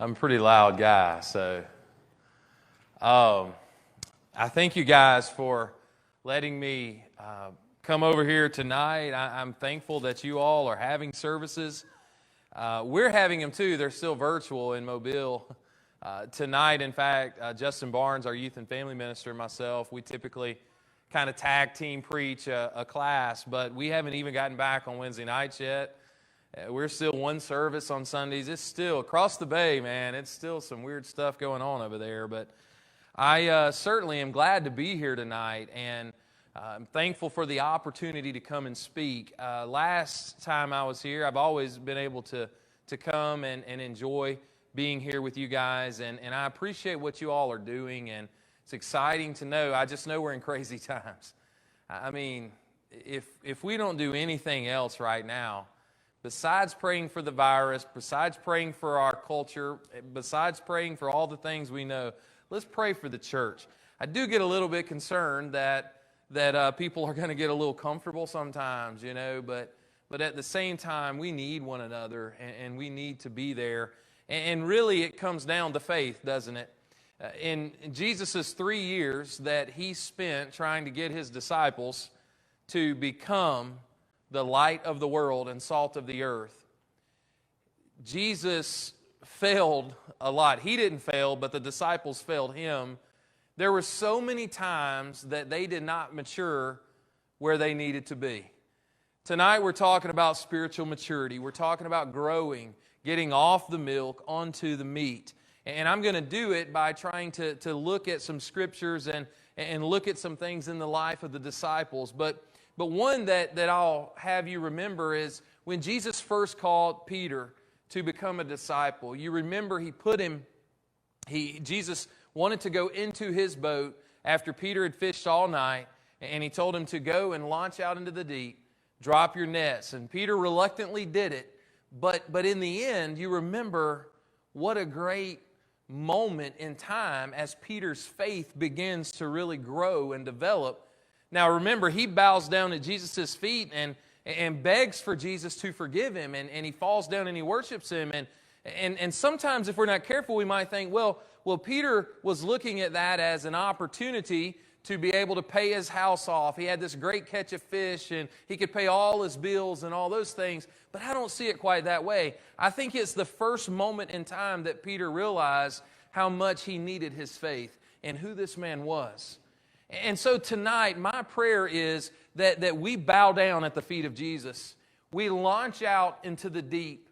I'm a pretty loud guy, so I thank you guys for letting me come over here tonight. I'm thankful that you all are having services. We're having them too. They're still virtual in Mobile. Tonight, in fact, Justin Barnes, our youth and family minister, and myself, we typically kind of tag team preach a class, but we haven't even gotten back on Wednesday nights yet. We're still one service on Sundays. It's still across the bay, man. It's still some weird stuff going on over there. But I certainly am glad to be here tonight, and I'm thankful for the opportunity to come and speak. Last time I was here, I've always been able to come and enjoy being here with you guys, and I appreciate what you all are doing, and it's exciting to know. I just know we're in crazy times. I mean, if we don't do anything else right now, besides praying for the virus, besides praying for our culture, besides praying for all the things we know, let's pray for the church. I do get a little bit concerned that people are going to get a little comfortable sometimes, you know, but at the same time, we need one another, and we need to be there. And really, it comes down to faith, doesn't it? In Jesus' 3 years that he spent trying to get his disciples to become the light of the world and salt of the earth, Jesus failed a lot. He didn't fail, but the disciples failed him. There were so many times that they did not mature where they needed to be. Tonight we're talking about spiritual maturity. We're talking about growing, getting off the milk onto the meat. And I'm going to do it by trying to look at some scriptures and look at some things in the life of the disciples. But one that I'll have you remember is when Jesus first called Peter to become a disciple. You remember Jesus wanted to go into his boat after Peter had fished all night, and he told him to go and launch out into the deep, drop your nets. And Peter reluctantly did it, but in the end, you remember what a great moment in time as Peter's faith begins to really grow and develop. Now remember, he bows down at Jesus' feet and begs for Jesus to forgive him, and he falls down and he worships him. And sometimes if we're not careful, we might think, well, Peter was looking at that as an opportunity to be able to pay his house off. He had this great catch of fish, and he could pay all his bills and all those things. But I don't see it quite that way. I think it's the first moment in time that Peter realized how much he needed his faith and who this man was. And so tonight, my prayer is that we bow down at the feet of Jesus. We launch out into the deep.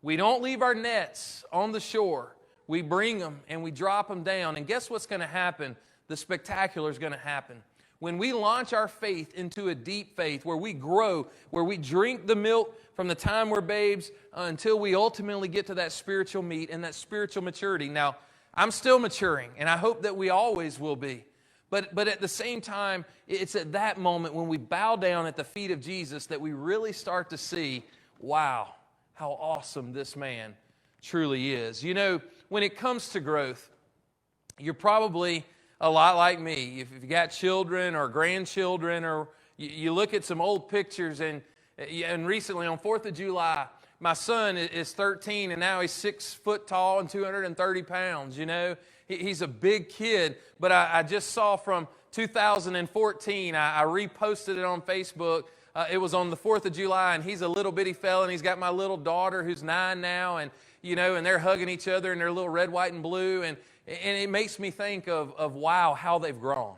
We don't leave our nets on the shore. We bring them and we drop them down. And guess what's going to happen? The spectacular is going to happen. When we launch our faith into a deep faith, where we grow, where we drink the milk from the time we're babes until we ultimately get to that spiritual meat and that spiritual maturity. Now, I'm still maturing, and I hope that we always will be. But at the same time, it's at that moment when we bow down at the feet of Jesus that we really start to see, wow, how awesome this man truly is. You know, when it comes to growth, you're probably a lot like me. If you've got children or grandchildren, or you look at some old pictures, and recently on 4th of July, my son is 13, and now he's 6 foot tall and 230 pounds, you know. He's a big kid, but I just saw from 2014, I reposted it on Facebook. It was on the 4th of July, and he's a little bitty fella, and he's got my little daughter who's 9 now, and you know, and they're hugging each other in their little red, white, and blue, and it makes me think of wow, how they've grown.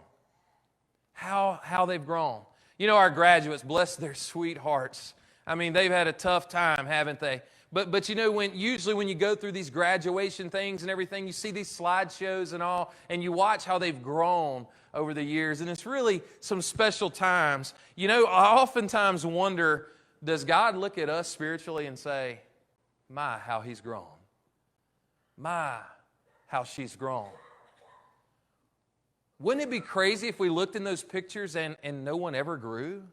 How they've grown. You know, our graduates, bless their sweethearts. I mean, they've had a tough time, haven't they? But you know, usually when you go through these graduation things and everything, you see these slideshows and all, and you watch how they've grown over the years, and it's really some special times. You know, I oftentimes wonder, does God look at us spiritually and say, my, how he's grown. My, how she's grown. Wouldn't it be crazy if we looked in those pictures and no one ever grew?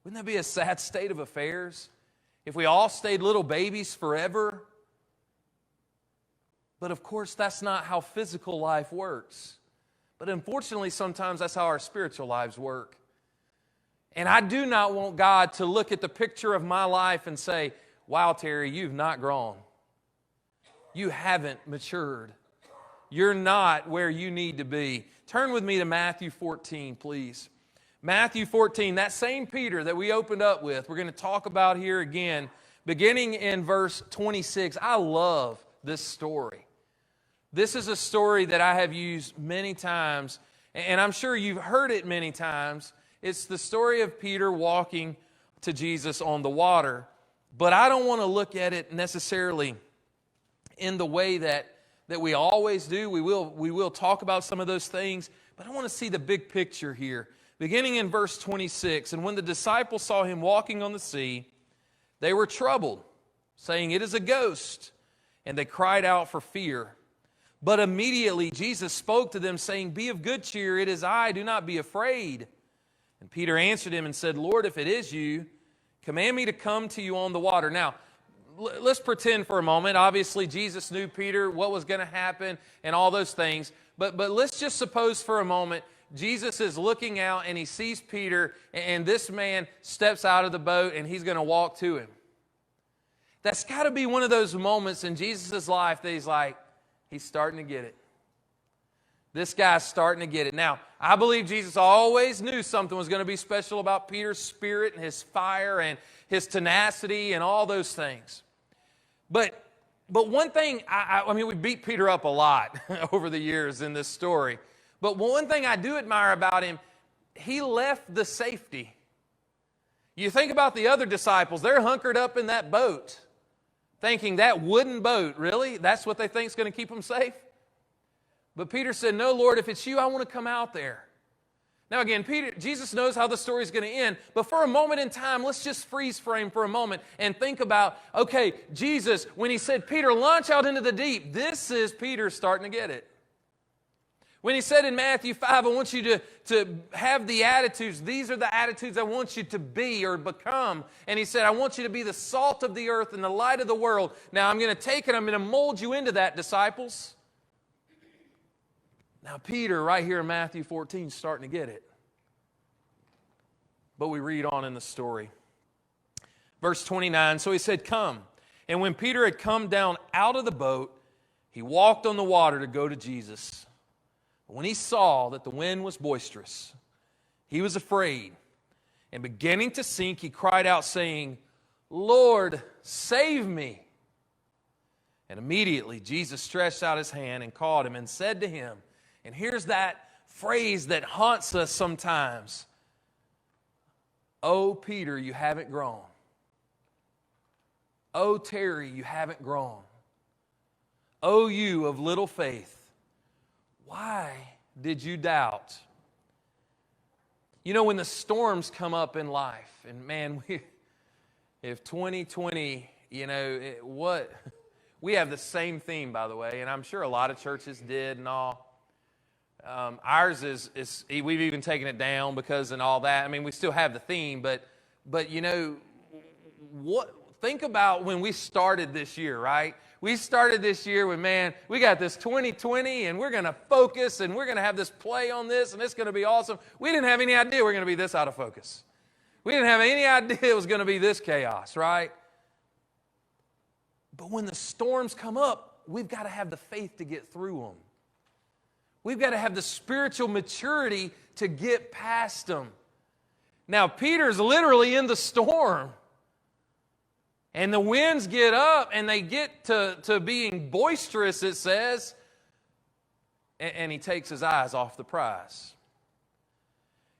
Wouldn't that be a sad state of affairs? If we all stayed little babies forever? But of course, that's not how physical life works. But unfortunately, sometimes that's how our spiritual lives work. And I do not want God to look at the picture of my life and say, wow, Terry, you've not grown. you haven't matured. You're not where you need to be. Turn with me to Matthew 14, please. Matthew 14, that same Peter that we opened up with, we're going to talk about here again, beginning in verse 26. I love this story. This is a story that I have used many times, and I'm sure you've heard it many times. It's the story of Peter walking to Jesus on the water. But I don't want to look at it necessarily in the way that we always do. We will talk about some of those things, but I want to see the big picture here. Beginning in verse 26, and when the disciples saw him walking on the sea, they were troubled, saying, "It is a ghost," and they cried out for fear. But immediately Jesus spoke to them, saying, "Be of good cheer, it is I, do not be afraid." And Peter answered him and said, "Lord, if it is you, command me to come to you on the water." Now, let's pretend for a moment. Obviously, Jesus knew Peter, what was going to happen, and all those things. But let's just suppose for a moment, Jesus is looking out and he sees Peter, and this man steps out of the boat and he's going to walk to him. That's got to be one of those moments in Jesus' life that he's like, he's starting to get it. This guy's starting to get it. Now, I believe Jesus always knew something was going to be special about Peter's spirit and his fire and his tenacity and all those things. But one thing, I mean, we beat Peter up a lot over the years in this story. But one thing I do admire about him, he left the safety. You think about the other disciples, they're hunkered up in that boat, thinking that wooden boat, really? That's what they think is going to keep them safe? But Peter said, "No, Lord, if it's you, I want to come out there." Now again, Jesus knows how the story is going to end, but for a moment in time, let's just freeze frame for a moment and think about, okay, Jesus, when he said, "Peter, launch out into the deep," this is Peter starting to get it. When he said in Matthew 5, "I want you to have the attitudes, these are the attitudes I want you to be or become." And he said, "I want you to be the salt of the earth and the light of the world. Now I'm going to take it, I'm going to mold you into that, disciples." Now Peter, right here in Matthew 14, is starting to get it. But we read on in the story. Verse 29, so he said, "Come." And when Peter had come down out of the boat, he walked on the water to go to Jesus. When he saw that the wind was boisterous, he was afraid, and beginning to sink, he cried out, saying, "Lord, save me." And immediately Jesus stretched out his hand and caught him and said to him, and here's that phrase that haunts us sometimes, "Oh, Peter, you haven't grown. Oh, Terry, you haven't grown. Oh, you of little faith. Why did you doubt?" You know, when the storms come up in life, and man, if 2020, you know, we have the same theme, by the way, and I'm sure a lot of churches did and all. Ours is we've even taken it down because and all that. I mean, we still have the theme, but you know, think about when we started this year, right? We started this year with, man, we got this 2020 and we're going to focus and we're going to have this play on this and it's going to be awesome. We didn't have any idea we're going to be this out of focus. We didn't have any idea it was going to be this chaos, right? But when the storms come up, we've got to have the faith to get through them. We've got to have the spiritual maturity to get past them. Now, Peter's literally in the storm. And the winds get up and they get to being boisterous, it says. And he takes his eyes off the prize.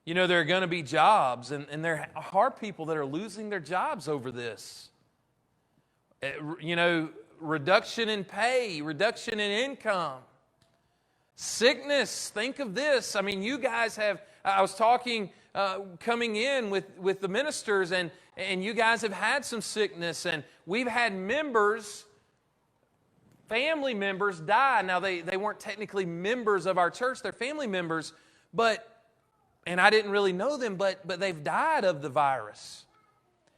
You know, there are going to be jobs, and there are people that are losing their jobs over this. You know, reduction in pay, reduction in income. Sickness, think of this. I mean, you guys have, I was talking, coming in with the ministers, and you guys have had some sickness, and we've had members, family members die. Now, they weren't technically members of our church, they're family members, and I didn't really know them, but they've died of the virus.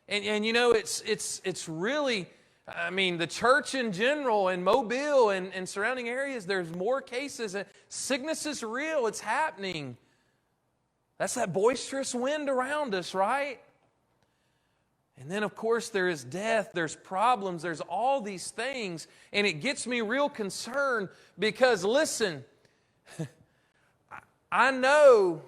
And you know, it's really, I mean, the church in general and Mobile and surrounding areas, there's more cases. Sickness is real. It's happening. That's that boisterous wind around us, right? And then, of course, there is death, there's problems, there's all these things. And it gets me real concerned because, listen, I know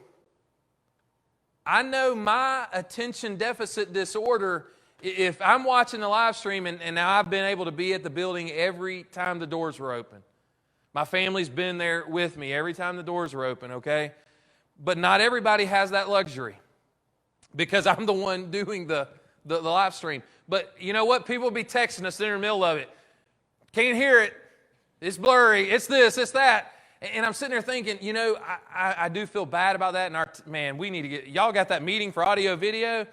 my attention deficit disorder, if I'm watching the live stream, and now I've been able to be at the building every time the doors were open. My family's been there with me every time the doors were open, okay? But not everybody has that luxury because I'm the one doing the live stream. But you know what? People will be texting us in the middle of it. Can't hear it. It's blurry. It's this, it's that. And I'm sitting there thinking, you know, I do feel bad about that. And man, we need to get, y'all got that meeting for audio video?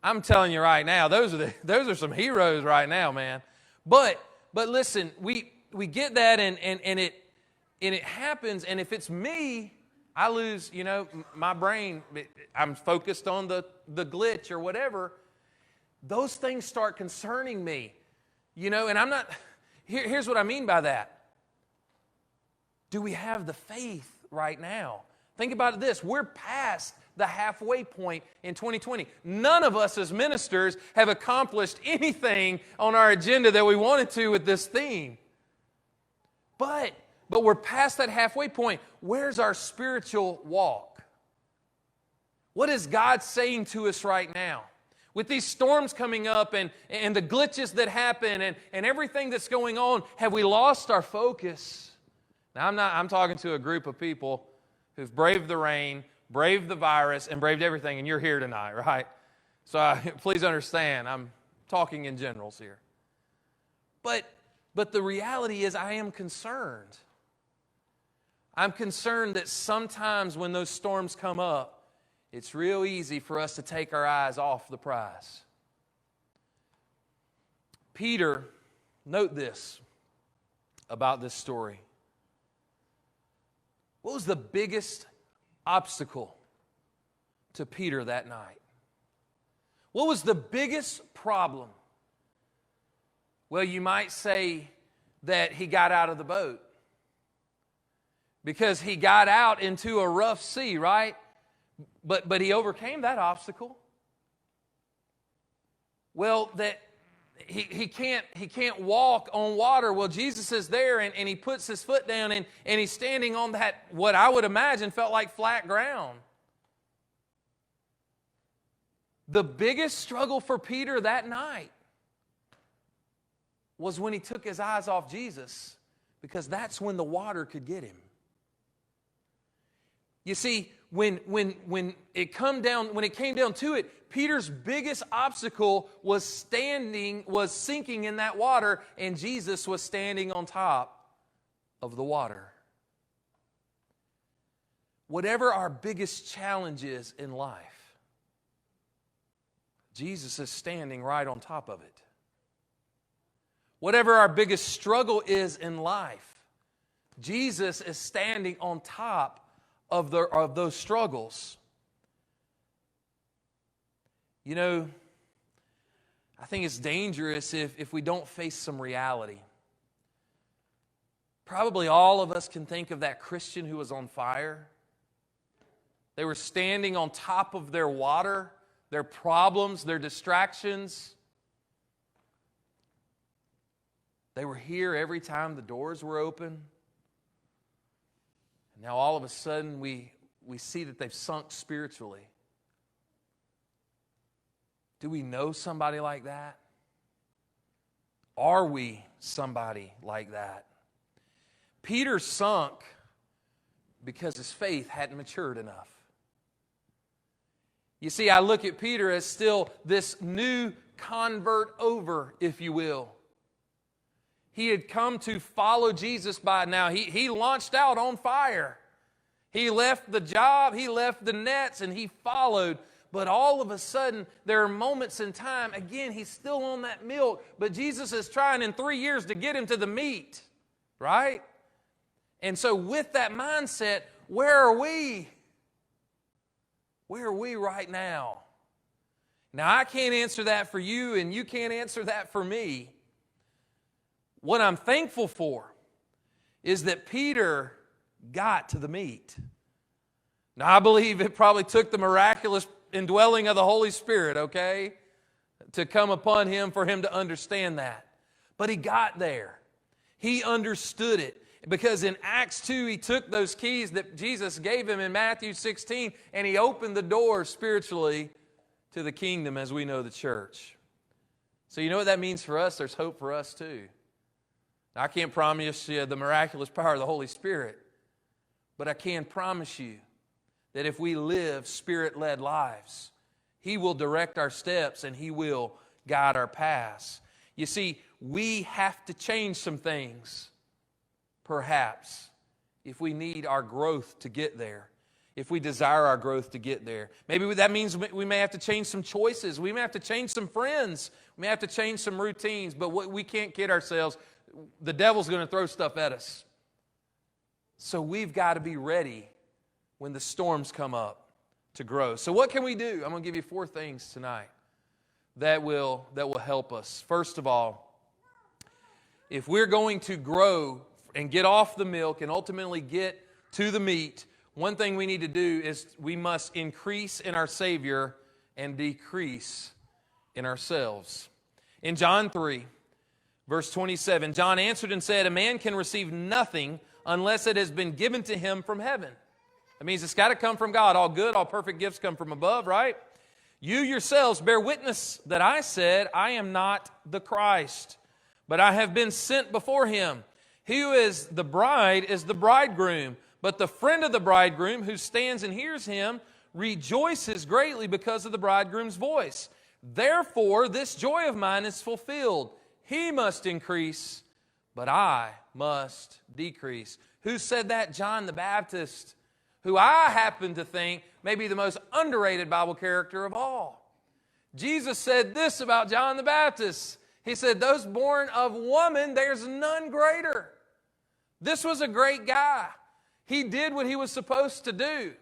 I'm telling you right now, those are some heroes right now, man. But listen, we get that and it happens. And if it's me, I lose, you know, my brain. I'm focused on the glitch or whatever. Those things start concerning me, you know, and I'm not, here's what I mean by that. Do we have the faith right now? Think about this. We're past the halfway point in 2020. None of us as ministers have accomplished anything on our agenda that we wanted to with this theme. But we're past that halfway point. Where's our spiritual walk? What is God saying to us right now? With these storms coming up and the glitches that happen and everything that's going on, have we lost our focus? Now, I'm talking to a group of people who've braved the rain, braved the virus, and braved everything, and you're here tonight, right? So please understand, I'm talking in generals here. But the reality is I am concerned. I'm concerned that sometimes when those storms come up, it's real easy for us to take our eyes off the prize. Peter, note this about this story. What was the biggest obstacle to Peter that night? What was the biggest problem? Well, you might say that he got out of the boat. Because he got out into a rough sea, right? But he overcame that obstacle. Well, that he can't walk on water. Well, Jesus is there and he puts his foot down and he's standing on that, what I would imagine felt like flat ground. The biggest struggle for Peter that night was when he took his eyes off Jesus, because that's when the water could get him. You see, when it came down to it, Peter's biggest obstacle was sinking in that water, and Jesus was standing on top of the water. Whatever our biggest challenge is in life, Jesus is standing right on top of it. Whatever our biggest struggle is in life, Jesus is standing on top of those struggles. You know, I think it's dangerous if we don't face some reality. Probably all of us can think of that Christian who was on fire. They were standing on top of their water, their problems, their distractions. They were here every time the doors were open. And now all of a sudden we see that they've sunk spiritually. Do we know somebody like that? Are we somebody like that? Peter sunk because his faith hadn't matured enough. You see, I look at Peter as still this new convert over, if you will. He had come to follow Jesus by now. He launched out on fire. He left the job, he left the nets, and he followed. But all of a sudden, there are moments in time, again, he's still on that milk, but Jesus is trying in 3 years to get him to the meat, right? And so with that mindset, where are we? Where are we right now? Now, I can't answer that for you, and you can't answer that for me. What I'm thankful for is that Peter got to the meat. Now, I believe it probably took the miraculous indwelling of the Holy Spirit, okay? to come upon him for him to understand that. But he got there. He understood it. Because in Acts 2, he took those keys that Jesus gave him in Matthew 16, and he opened the door spiritually to the kingdom as we know the church. So you know what that means for us? There's hope for us too. Now, I can't promise you the miraculous power of the Holy Spirit, but I can promise you that if we live Spirit-led lives, He will direct our steps and He will guide our paths. You see, we have to change some things, perhaps, if we need our growth to get there, if we desire our growth to get there. Maybe that means we may have to change some choices. We may have to change some friends. We may have to change some routines, but we can't kid ourselves. The devil's going to throw stuff at us. So we've got to be ready when the storms come up to grow. So what can we do? I'm going to give you 4 things tonight that will help us. First of all, if we're going to grow and get off the milk and ultimately get to the meat, one thing we need to do is we must increase in our Savior and decrease in ourselves. In John 3, verse 27, John answered and said, "A man can receive nothing unless it has been given to him from heaven." That means it's got to come from God. All good, all perfect gifts come from above, right? "You yourselves bear witness that I said, I am not the Christ, but I have been sent before him. He who is the bride is the bridegroom, but the friend of the bridegroom who stands and hears him rejoices greatly because of the bridegroom's voice. Therefore, this joy of mine is fulfilled. He must increase, but I must decrease." Who said that? John the Baptist, who I happen to think may be the most underrated Bible character of all. Jesus said this about John the Baptist. He said, "Those born of woman, there's none greater." This was a great guy. He did what he was supposed to do.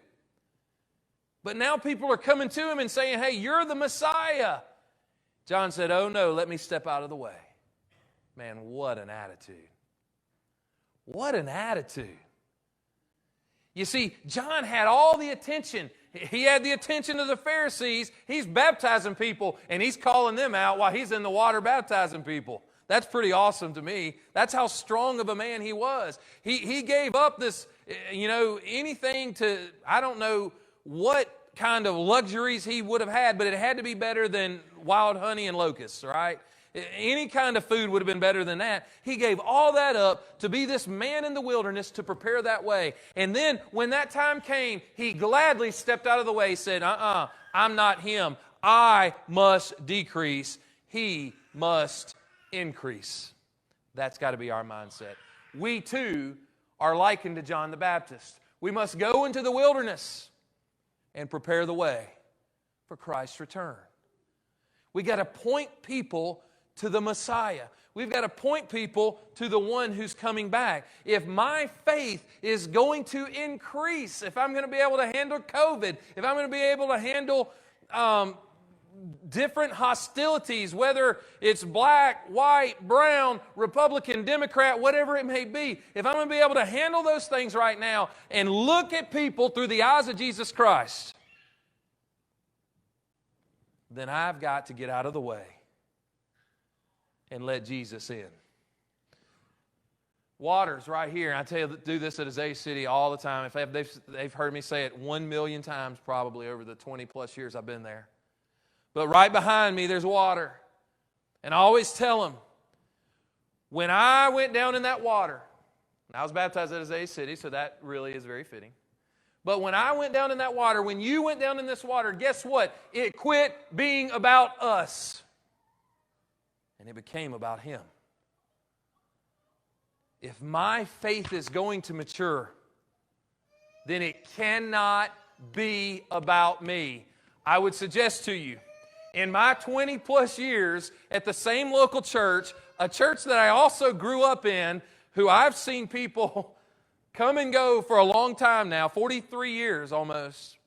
But now people are coming to him and saying, "Hey, you're the Messiah." John said, "Oh no, let me step out of the way." Man, what an attitude. What an attitude. You see, John had all the attention. He had the attention of the Pharisees. He's baptizing people, and he's calling them out while he's in the water baptizing people. That's pretty awesome to me. That's how strong of a man he was. He gave up this, anything to, I don't know what kind of luxuries he would have had, but it had to be better than wild honey and locusts, right? Any kind of food would have been better than that. He gave all that up to be this man in the wilderness to prepare that way. And then when that time came, he gladly stepped out of the way, said, I'm not him. I must decrease. He must increase. That's got to be our mindset. We too are likened to John the Baptist. We must go into the wilderness and prepare the way for Christ's return. We got to point people to the Messiah. We've got to point people to the one who's coming back. If my faith is going to increase, if I'm going to be able to handle COVID, if I'm going to be able to handle different hostilities, whether it's black, white, brown, Republican, Democrat, whatever it may be, if I'm going to be able to handle those things right now and look at people through the eyes of Jesus Christ, then I've got to get out of the way and let Jesus in. Water's right here. I tell you, do this at Azalea City all the time. They've heard me say it 1 million times probably over the 20 plus years I've been there. But right behind me, there's water. And I always tell them, when I went down in that water, and I was baptized at Azalea City, so that really is very fitting. But when I went down in that water, when you went down in this water, guess what? It quit being about us. And it became about Him. If my faith is going to mature, then it cannot be about me. I would suggest to you, in my 20 plus years at the same local church, a church that I also grew up in, who I've seen people come and go for a long time now, 43 years almost.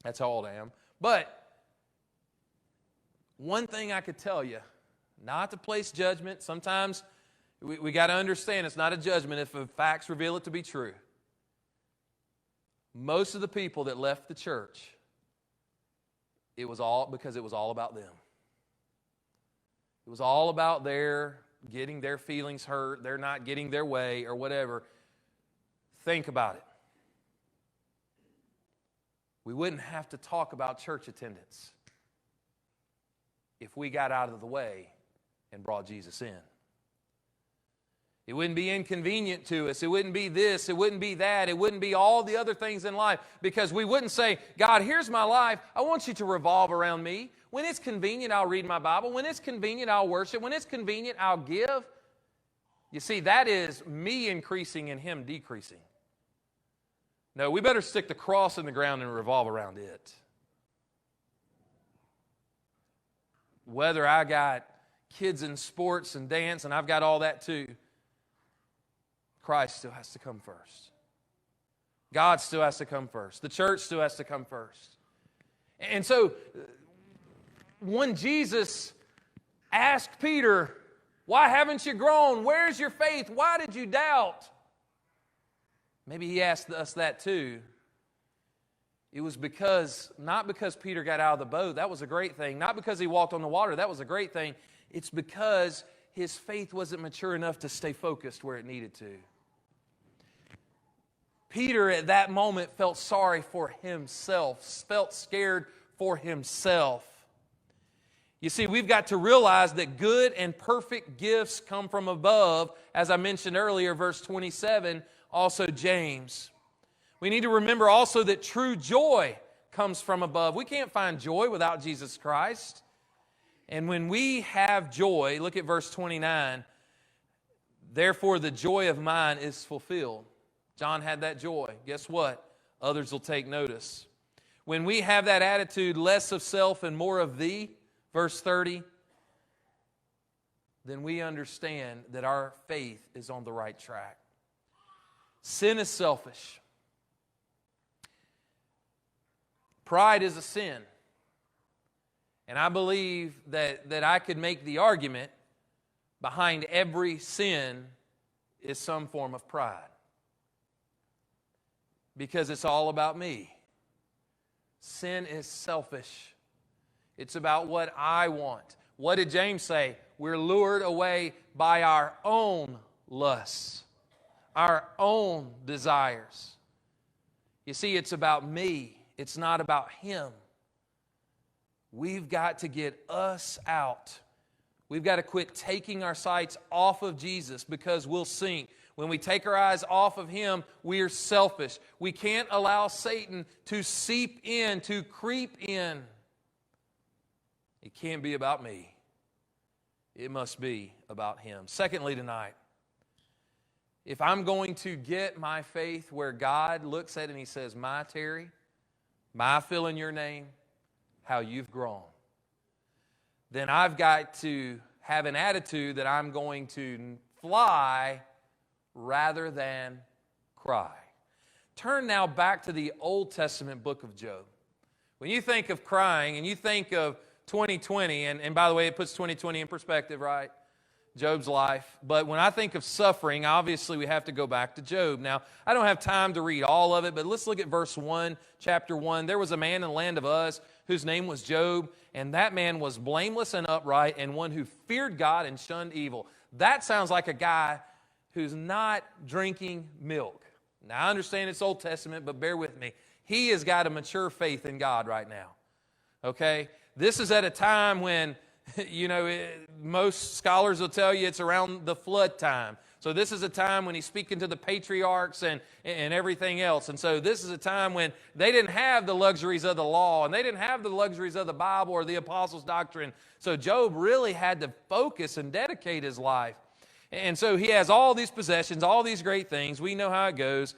That's how old I am. But one thing I could tell you, not to place judgment. Sometimes we got to understand it's not a judgment if the facts reveal it to be true. Most of the people that left the church, it was all because it was all about them. It was all about their getting their feelings hurt, they're not getting their way or whatever. Think about it. We wouldn't have to talk about church attendance if we got out of the way and brought Jesus in. It wouldn't be inconvenient to us. It wouldn't be this. It wouldn't be that. It wouldn't be all the other things in life, because we wouldn't say, God, here's my life. I want you to revolve around me. When it's convenient, I'll read my Bible. When it's convenient, I'll worship. When it's convenient, I'll give. You see, that is me increasing and Him decreasing. No, we better stick the cross in the ground and revolve around it. Whether I got kids in sports and dance, and I've got all that too, Christ still has to come first. God still has to come first. The church still has to come first. And so, when Jesus asked Peter, why haven't you grown? Where's your faith? Why did you doubt? Maybe He asked us that too. It was not because Peter got out of the boat, that was a great thing. Not because he walked on the water, that was a great thing. It's because his faith wasn't mature enough to stay focused where it needed to. Peter at that moment felt sorry for himself, felt scared for himself. You see, we've got to realize that good and perfect gifts come from above. As I mentioned earlier, verse 27, also James. We need to remember also that true joy comes from above. We can't find joy without Jesus Christ. And when we have joy, look at verse 29, therefore the joy of mine is fulfilled. John had that joy. Guess what? Others will take notice. When we have that attitude, less of self and more of thee, verse 30, then we understand that our faith is on the right track. Sin is selfish. Pride is a sin. And I believe that I could make the argument behind every sin is some form of pride. Because it's all about me. Sin is selfish. It's about what I want. What did James say? We're lured away by our own lusts, our own desires. You see, it's about me. It's not about Him. We've got to get us out. We've got to quit taking our sights off of Jesus, because we'll sink. When we take our eyes off of Him, we are selfish. We can't allow Satan to seep in, to creep in. It can't be about me. It must be about Him. Secondly tonight, if I'm going to get my faith where God looks at it and He says, my Terry, my fill in your name, how you've grown, then I've got to have an attitude that I'm going to fly rather than cry. Turn now back to the Old Testament book of Job. When you think of crying and you think of 2020, and by the way, it puts 2020 in perspective, right? Job's life. But when I think of suffering, obviously we have to go back to Job. Now, I don't have time to read all of it, but let's look at verse 1, chapter 1. There was a man in the land of Uz whose name was Job, and that man was blameless and upright, and one who feared God and shunned evil. That sounds like a guy who's not drinking milk. Now, I understand it's Old Testament, but bear with me. He has got a mature faith in God right now. Okay? This is at a time when, most scholars will tell you it's around the flood time. So this is a time when he's speaking to the patriarchs and everything else. And so this is a time when they didn't have the luxuries of the law, and they didn't have the luxuries of the Bible or the apostles' doctrine. So Job really had to focus and dedicate his life. And so he has all these possessions, all these great things. We know how it goes.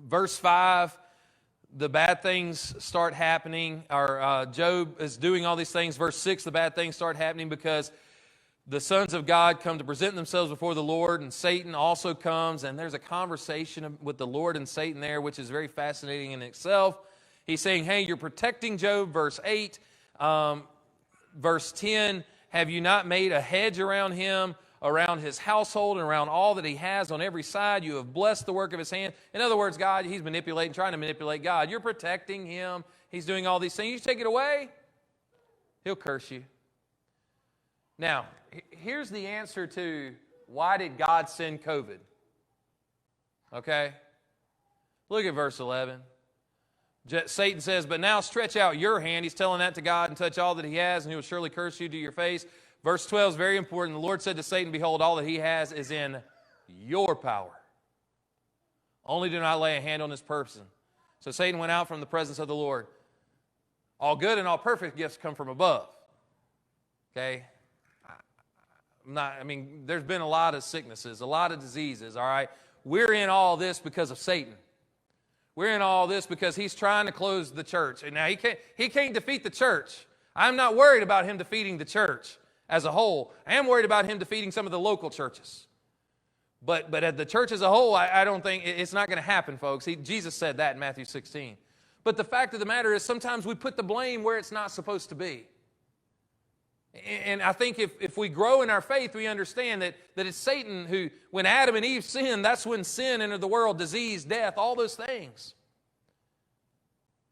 Verse 5, the bad things start happening. Job is doing all these things. Verse 6, the bad things start happening because the sons of God come to present themselves before the Lord, and Satan also comes, and there's a conversation with the Lord and Satan there, which is very fascinating in itself. He's saying, hey, you're protecting Job, verse 8. Verse 10, have you not made a hedge around him, around his household, and around all that he has on every side? You have blessed the work of his hand. In other words, God, he's trying to manipulate God. You're protecting him. He's doing all these things. You take it away, he'll curse you. Now, here's the answer to why did God send COVID? Okay? Look at verse 11. Satan says, but now stretch out your hand. He's telling that to God, and touch all that he has, and he will surely curse you to your face. Verse 12 is very important. The Lord said to Satan, behold, all that he has is in your power. Only do not lay a hand on this person. So Satan went out from the presence of the Lord. All good and all perfect gifts come from above. Okay? There's been a lot of sicknesses, a lot of diseases, all right? We're in all this because of Satan. We're in all this because he's trying to close the church. And now he can't defeat the church. I'm not worried about him defeating the church as a whole. I am worried about him defeating some of the local churches. But at the church as a whole, I don't think it's not going to happen, folks. Jesus said that in Matthew 16. But the fact of the matter is sometimes we put the blame where it's not supposed to be. And I think if we grow in our faith, we understand that it's Satan who, when Adam and Eve sinned, that's when sin entered the world, disease, death, all those things.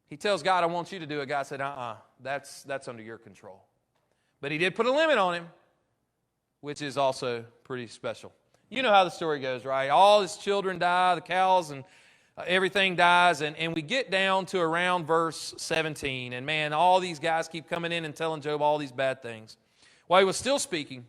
He tells God, I want you to do it. God said, that's under your control. But he did put a limit on him, which is also pretty special. You know how the story goes, right? All his children die, the cows and everything dies, and we get down to around verse 17. And man, all these guys keep coming in and telling Job all these bad things. While he was still speaking,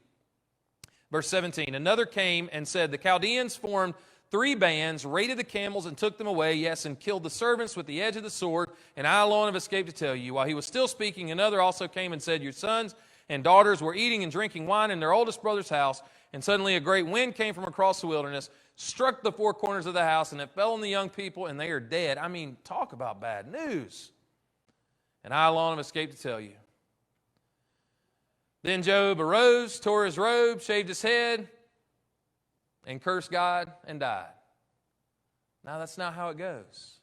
verse 17, another came and said, the Chaldeans formed 3 bands, raided the camels and took them away, yes, and killed the servants with the edge of the sword, and I alone have escaped to tell you. While he was still speaking, another also came and said, your sons and daughters were eating and drinking wine in their oldest brother's house, and suddenly a great wind came from across the wilderness, struck the 4 corners of the house, and it fell on the young people, and they are dead. I mean, talk about bad news. And I alone have escaped to tell you. Then Job arose, tore his robe, shaved his head, and cursed God and died. Now, that's not how it goes.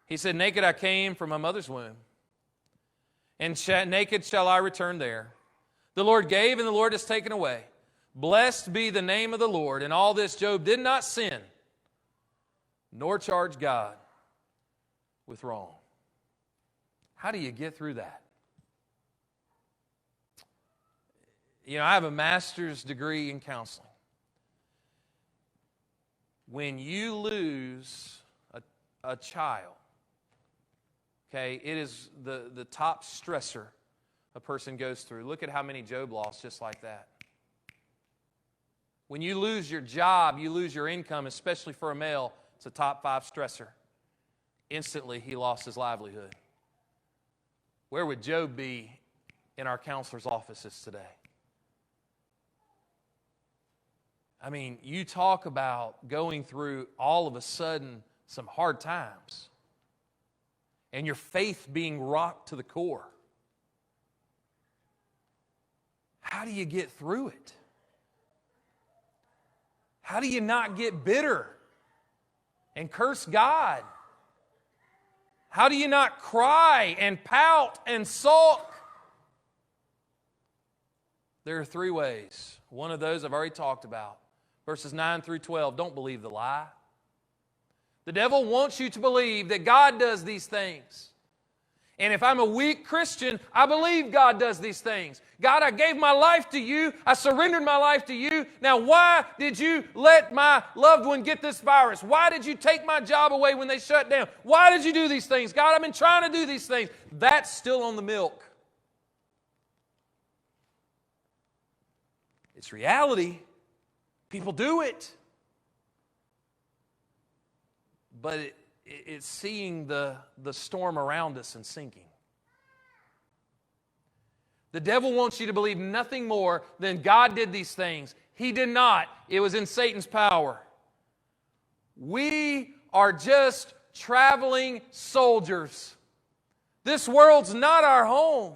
He said, naked I came from my mother's womb, and naked shall I return there. The Lord gave, and the Lord has taken away. Blessed be the name of the Lord. In all this Job did not sin, nor charge God with wrong. How do you get through that? You know, I have a master's degree in counseling. When you lose a child, okay, it is the top stressor a person goes through. Look at how many Job lost just like that. When you lose your job, you lose your income, especially for a male, it's a top 5 stressor. Instantly, he lost his livelihood. Where would Job be in our counselor's offices today? I mean, you talk about going through all of a sudden some hard times and your faith being rocked to the core. How do you get through it? How do you not get bitter and curse God? How do you not cry and pout and sulk? There are 3 ways. One of those I've already talked about. Verses 9 through 12, don't believe the lie. The devil wants you to believe that God does these things. And if I'm a weak Christian, I believe God does these things. God, I gave my life to you. I surrendered my life to you. Now, why did you let my loved one get this virus? Why did you take my job away when they shut down? Why did you do these things? God, I've been trying to do these things. That's still on the milk. It's reality. People do it. But it's seeing the storm around us and sinking. The devil wants you to believe nothing more than God did these things. He did not. It was in Satan's power. We are just traveling soldiers. This world's not our home.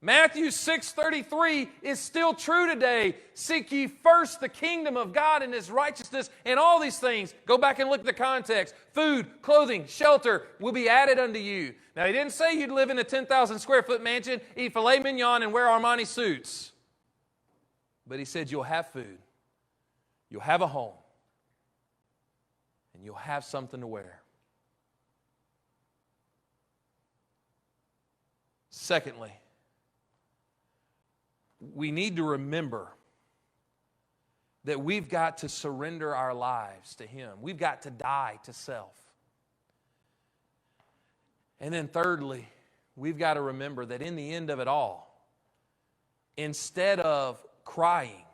Matthew 6:33 is still true today. Seek ye first the kingdom of God and His righteousness, and all these things, go back and look at the context. Food, clothing, shelter will be added unto you. Now, He didn't say you'd live in a 10,000 square foot mansion, eat filet mignon, and wear Armani suits. But He said you'll have food, you'll have a home, and you'll have something to wear. Secondly, we need to remember that we've got to surrender our lives to Him. We've got to die to self. And then thirdly, we've got to remember that in the end of it all, instead of crying,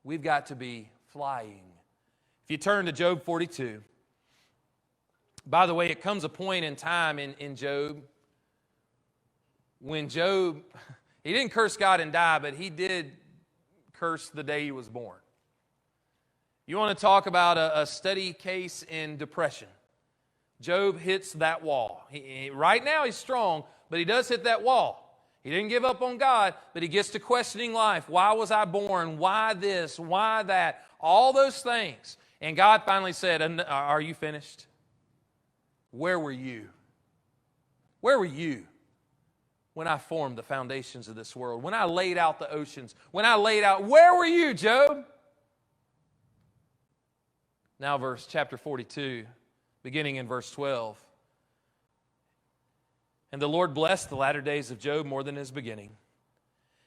we've got to be flying. If you turn to Job 42, by the way, it comes a point in time in Job when Job, he didn't curse God and die, but he did curse the day he was born. You want to talk about a study case in depression? Job hits that wall. Right now he's strong, but he does hit that wall. He didn't give up on God, but he gets to questioning life. Why was I born? Why this? Why that? All those things. And God finally said, are you finished? Where were you? Where were you when I formed the foundations of this world? When I laid out the oceans? When I laid out, where were you, Job? Now chapter 42, beginning in verse 12. And the Lord blessed the latter days of Job more than his beginning.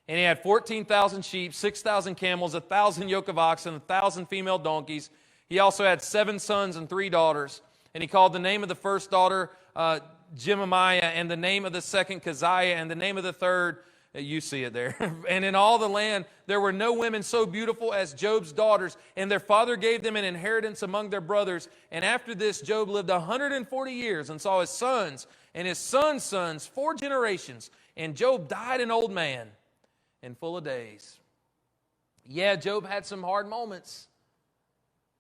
And he had 14,000 sheep, 6,000 camels, 1,000 yoke of oxen, 1,000 female donkeys. He also had 7 sons and 3 daughters. And he called the name of the first daughter Jemimiah, and the name of the second Keziah, and the name of the third, you see it there. And in all the land there were no women so beautiful as Job's daughters, and their father gave them an inheritance among their brothers. And after this Job lived 140 years and saw his sons and his sons' sons 4 generations. And Job died an old man and full of days. Yeah, Job had some hard moments.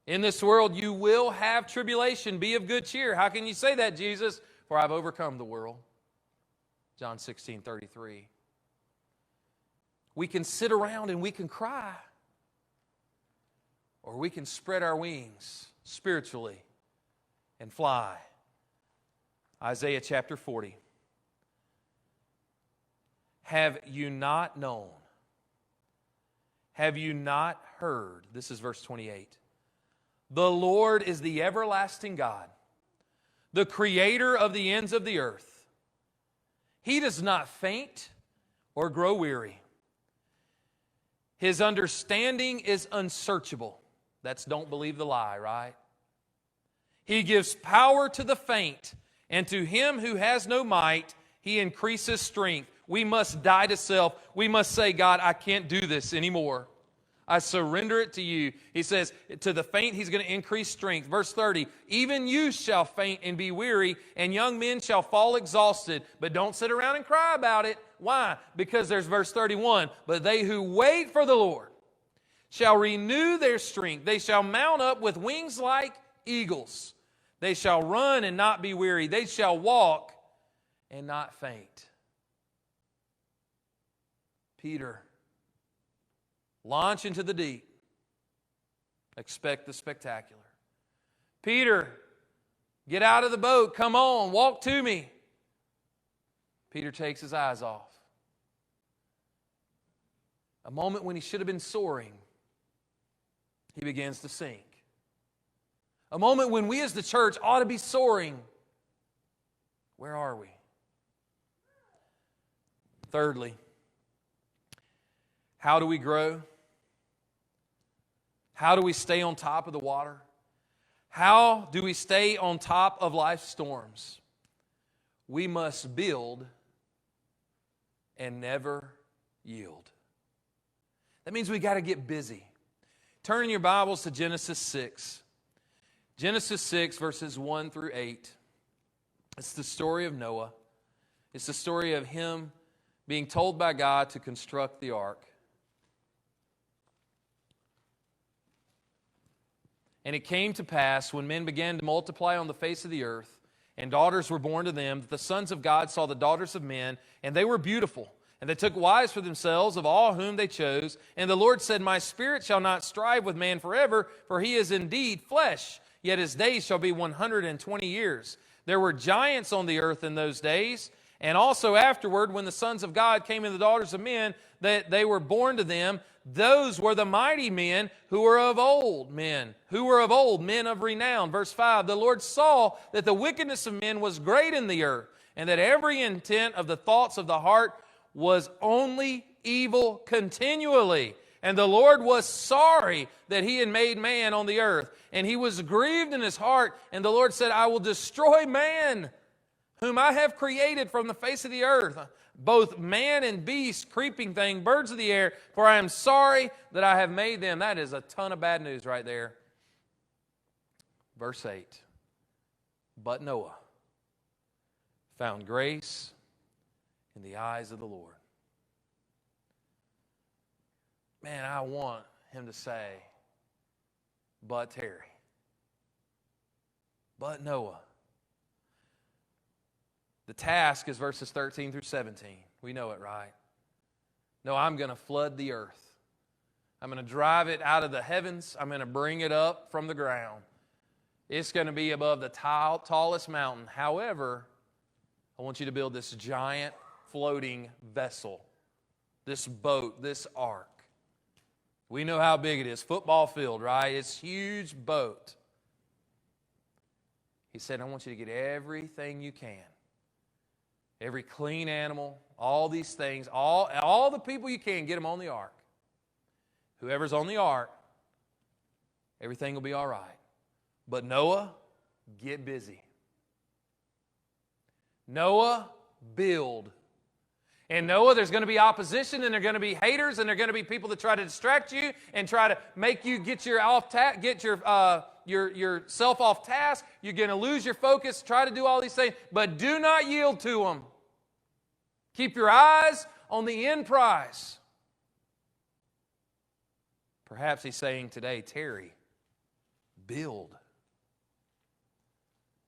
In this world you will have tribulation. Be of good cheer. How can you say that, Jesus? For I've overcome the world. John 16:33. We can sit around and we can cry. Or we can spread our wings spiritually and fly. Isaiah chapter 40. Have you not known? Have you not heard? This is verse 28. The Lord is the everlasting God, the creator of the ends of the earth. He does not faint or grow weary. His understanding is unsearchable. That's don't believe the lie, right? He gives power to the faint, and to him who has no might, he increases strength. We must die to self. We must say, God, I can't do this anymore. I surrender it to you. He says, to the faint, he's going to increase strength. Verse 30, even youth shall faint and be weary, and young men shall fall exhausted. But don't sit around and cry about it. Why? Because there's verse 31, but they who wait for the Lord shall renew their strength. They shall mount up with wings like eagles. They shall run and not be weary. They shall walk and not faint. Peter, launch into the deep. Expect the spectacular. Peter, get out of the boat. Come on, walk to me. Peter takes his eyes off. A moment when he should have been soaring, he begins to sink. A moment when we as the church ought to be soaring. Where are we? Thirdly, how do we grow? How do we stay on top of the water? How do we stay on top of life's storms? We must build and never yield. That means we got to get busy. Turn in your Bibles to Genesis 6. Genesis 6, verses 1 through 8. It's the story of Noah. It's the story of him being told by God to construct the ark. And it came to pass, when men began to multiply on the face of the earth, and daughters were born to them, that the sons of God saw the daughters of men, and they were beautiful. And they took wives for themselves of all whom they chose. And the Lord said, my spirit shall not strive with man forever, for he is indeed flesh, yet his days shall be 120 years. There were giants on the earth in those days, and also afterward, when the sons of God came in the daughters of men, that they were born to them, those were the mighty men who were of old, men of renown. Verse 5, the Lord saw that the wickedness of men was great in the earth, and that every intent of the thoughts of the heart was only evil continually. And the Lord was sorry that he had made man on the earth. And he was grieved in his heart. And the Lord said, I will destroy man, whom I have created from the face of the earth, both man and beast, creeping thing, birds of the air, for I am sorry that I have made them. That is a ton of bad news right there. Verse 8. But Noah found grace in the eyes of the Lord. Man, I want him to say, but Terry, but Noah. The task is verses 13 through 17. We know it, right? No, I'm going to flood the earth. I'm going to drive it out of the heavens. I'm going to bring it up from the ground. It's going to be above the tallest mountain. However, I want you to build this giant floating vessel, this boat, this ark. We know how big it is. Football field, right? It's a huge boat. He said, I want you to get everything you can. Every clean animal, all these things, all the people you can, get them on the ark. Whoever's on the ark, everything will be all right. But Noah, get busy. Noah, build. And Noah, there's going to be opposition, and there are going to be haters, and there are going to be people that try to distract you and try to make you get yourself off task. You're going to lose your focus, try to do all these things, but do not yield to them. Keep your eyes on the end prize. Perhaps he's saying today, Terry, build.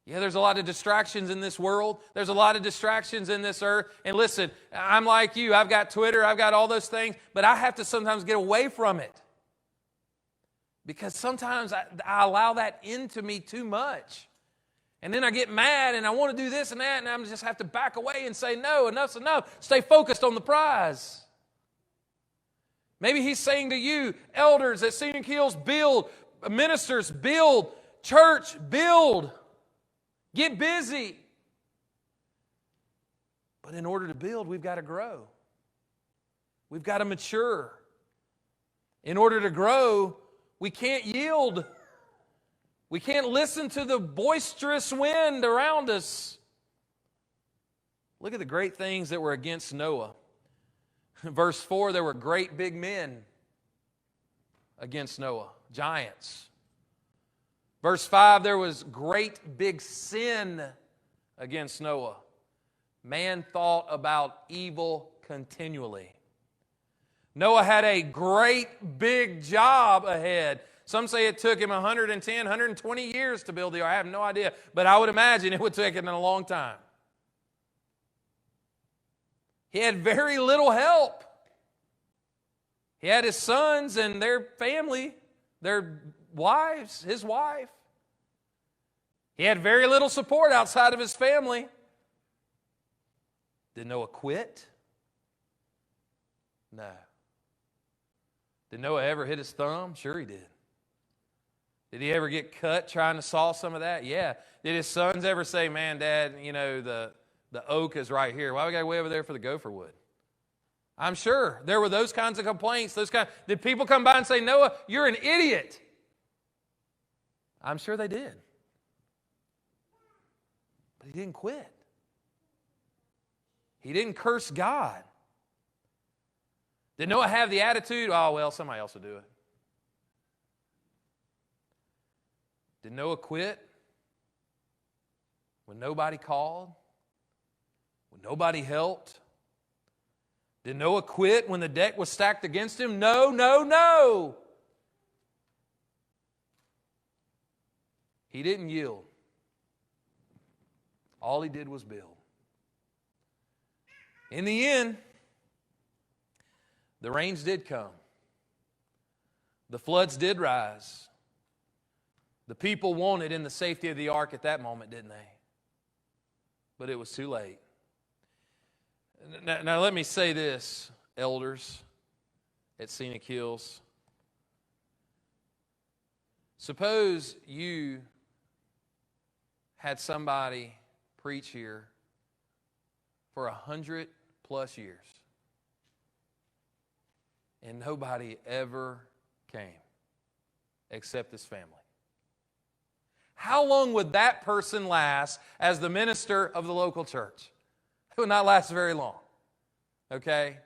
Yeah, there's a lot of distractions in this world. There's a lot of distractions in this earth. And listen, I'm like you. I've got Twitter. I've got all those things. But I have to sometimes get away from it. Because sometimes I allow that into me too much. And then I get mad and I want to do this and that. And I just have to back away and say, no, enough's enough. Stay focused on the prize. Maybe he's saying to you, elders at Scenic Hills, build. Ministers, build. Church, build. Get busy. But in order to build, we've got to grow. We've got to mature. In order to grow, we can't yield. We can't listen to the boisterous wind around us. Look at the great things that were against Noah. Verse 4, there were great big men against Noah, giants. Verse 5, there was great big sin against Noah. Man thought about evil continually. Noah had a great big job ahead. Some say it took him 110, 120 years to build the ark. I have no idea, but I would imagine it would take him a long time. He had very little help. He had his sons and their family, their wives, his wife. He had very little support outside of his family. Did Noah quit? No. Did Noah ever hit his thumb? Sure he did. Did he ever get cut trying to saw some of that? Yeah. Did his sons ever say, man, Dad, you know, the oak is right here. Why we got to way over there for the gopher wood? I'm sure there were those kinds of complaints. Did people come by and say, Noah, you're an idiot? I'm sure they did. But he didn't quit. He didn't curse God. Did Noah have the attitude, oh, well, somebody else will do it? Did Noah quit when nobody called? When nobody helped? Did Noah quit when the deck was stacked against him? No, no, no. He didn't yield. All he did was build. In the end, the rains did come. The floods did rise. The people wanted in the safety of the ark at that moment, didn't they? But it was too late. Now let me say this, elders at Scenic Hills. Suppose you had somebody preach here for 100+ years. And nobody ever came except this family. How long would that person last as the minister of the local church? It would not last very long. Okay?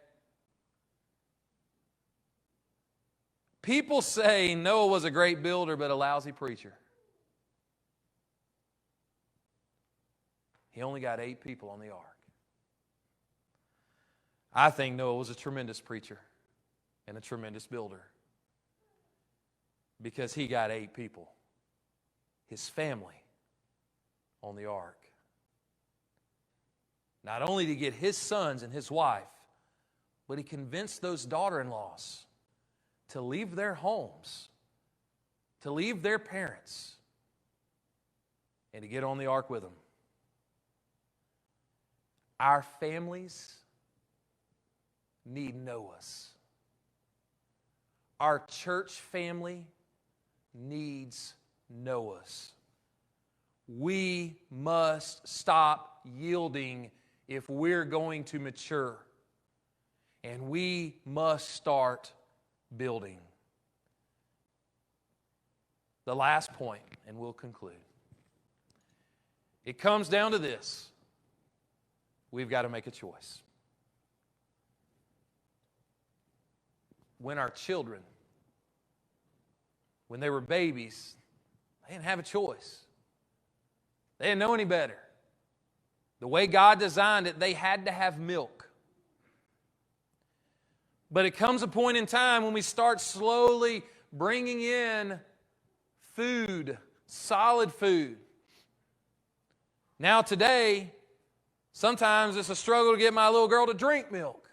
People say Noah was a great builder but a lousy preacher. He only got 8 people on the ark. I think Noah was a tremendous preacher and a tremendous builder because he got 8 people, his family, on the ark. Not only to get his sons and his wife, but he convinced those daughter-in-laws to leave their homes, to leave their parents, and to get on the ark with them. Our families need Noahs. Our church family needs Noahs. We must stop yielding if we're going to mature. And we must start building. The last point, and we'll conclude. It comes down to this. We've got to make a choice. When our children, when they were babies, they didn't have a choice. They didn't know any better. The way God designed it, they had to have milk. But it comes a point in time when we start slowly bringing in food, solid food. Now today, sometimes it's a struggle to get my little girl to drink milk.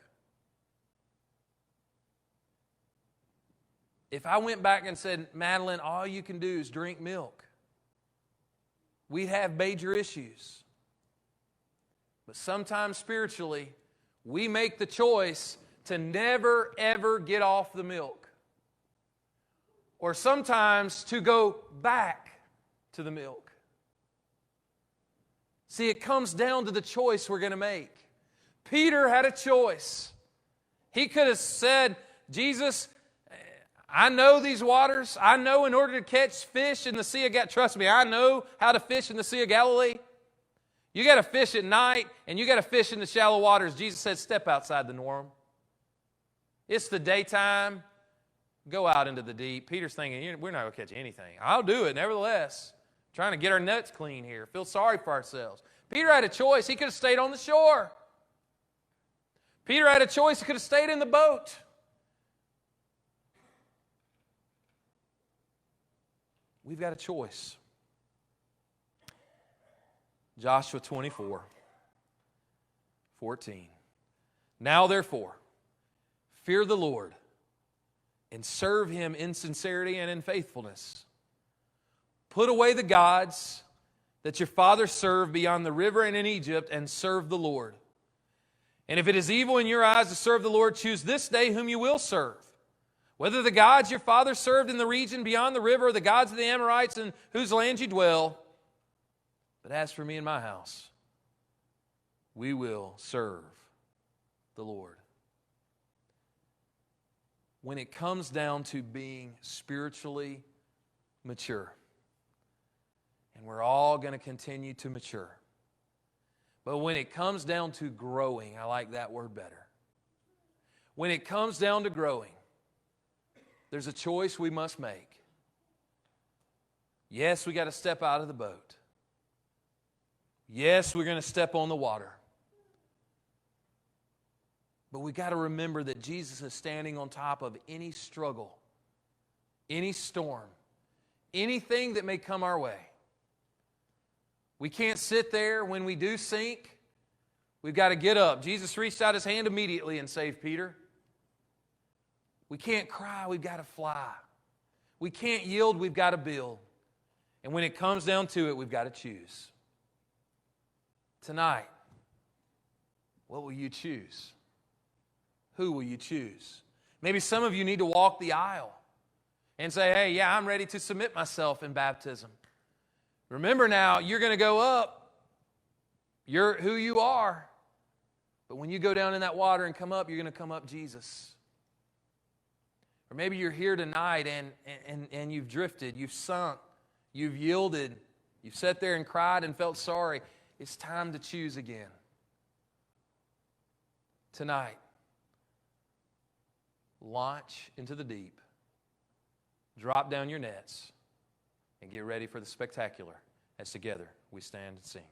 If I went back and said, Madeline, all you can do is drink milk, we'd have major issues. But sometimes spiritually, we make the choice to never, ever get off the milk. Or sometimes to go back to the milk. See, it comes down to the choice we're going to make. Peter had a choice. He could have said, Jesus, I know these waters. I know in order to catch fish in the Sea of Galilee, trust me, I know how to fish in the Sea of Galilee. You got to fish at night and you got to fish in the shallow waters. Jesus said, step outside the norm. It's the daytime. Go out into the deep. Peter's thinking, we're not going to catch anything. I'll do it nevertheless. Trying to get our nuts clean here. Feel sorry for ourselves. Peter had a choice. He could have stayed on the shore. Peter had a choice. He could have stayed in the boat. We've got a choice. Joshua 24:14. Now therefore, fear the Lord and serve Him in sincerity and in faithfulness. Put away the gods that your fathers served beyond the river and in Egypt, and serve the Lord. And if it is evil in your eyes to serve the Lord, choose this day whom you will serve. Whether the gods your fathers served in the region beyond the river, or the gods of the Amorites in whose land you dwell. But as for me and my house, we will serve the Lord. When it comes down to being spiritually mature, and we're all going to continue to mature, but when it comes down to growing, I like that word better. When it comes down to growing, there's a choice we must make. Yes, we got to step out of the boat. Yes, we're going to step on the water. But we got to remember that Jesus is standing on top of any struggle, any storm, anything that may come our way. We can't sit there when we do sink. We've got to get up. Jesus reached out His hand immediately and saved Peter. We can't cry, we've got to fly. We can't yield, we've got to build. And when it comes down to it, we've got to choose. Tonight, what will you choose? Who will you choose? Maybe some of you need to walk the aisle and say, hey, yeah, I'm ready to submit myself in baptism. Remember now, you're going to go up. You're who you are. But when you go down in that water and come up, you're going to come up Jesus. Or maybe you're here tonight and you've drifted, you've sunk, you've yielded, you've sat there and cried and felt sorry. It's time to choose again. Tonight, launch into the deep, drop down your nets, and get ready for the spectacular as together we stand and sing.